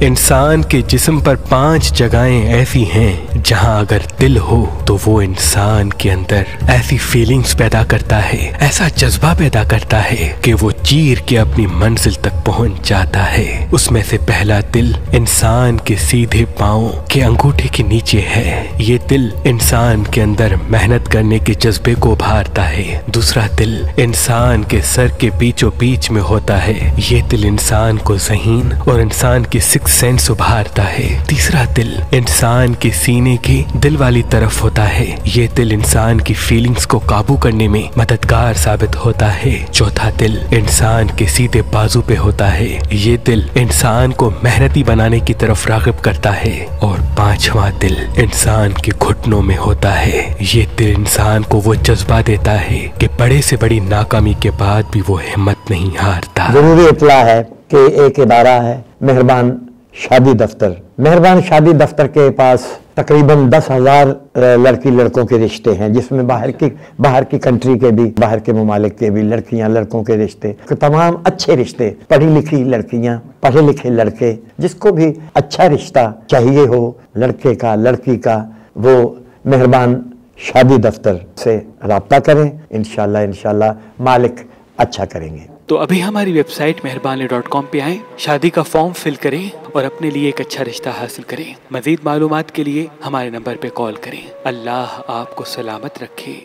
इंसान के जिस्म पर 5 जगहें ऐसी हैं जहां अगर दिल हो तो वो इंसान के अंदर ऐसी फीलिंग्स पैदा करता है, ऐसा जज्बा पैदा करता है कि वो चीर के अपनी मंजिल तक पहुंच जाता है। उसमें से पहला दिल इंसान के सीधे पांव के अंगूठे के नीचे है। ये दिल इंसान के अंदर मेहनत करने के जज्बे को उभारता है। दूसरा दिल इंसान के सर के बीचों बीच में होता है। ये दिल इंसान को ज़हीन और इंसान की सिक्स सेंस उभारता है। तीसरा दिल इंसान के सीने के दिल वाली तरफ होता है। ये दिल इंसान की फीलिंग्स को काबू करने में मददगार साबित होता है। चौथा दिल इंसान के सीधे बाजू पे होता है। ये दिल इंसान को मेहनती बनाने की तरफ राग़िब करता है। और पांचवा दिल इंसान के घुटनों में होता है। ये दिल इंसान को वो जज्बा देता है कि बड़े से बड़ी नाकामी के बाद भी वो हिम्मत नहीं हारता। जरूरी इत्तला है कि एक इदारा है मेहरबान शादी दफ्तर। मेहरबान शादी दफ्तर के पास तकरीबन 10,000 लड़की लड़कों के रिश्ते हैं, जिसमें बाहर की कंट्री के भी, बाहर के ममालिक के भी लड़कियां लड़कों के रिश्ते, तमाम अच्छे रिश्ते, पढ़ी लिखी लड़कियां, पढ़े लिखे लड़के, जिसको भी अच्छा रिश्ता चाहिए हो लड़के का लड़की का, वो मेहरबान शादी दफ्तर से राब्ता करें। इंशाल्लाह मालिक अच्छा करेंगे। तो अभी हमारी वेबसाइट मेहरबानी.com पे आएं, शादी का फॉर्म फिल करें और अपने लिए एक अच्छा रिश्ता हासिल करें। मजीद मालूमात के लिए हमारे नंबर पे कॉल करें। अल्लाह आपको सलामत रखे।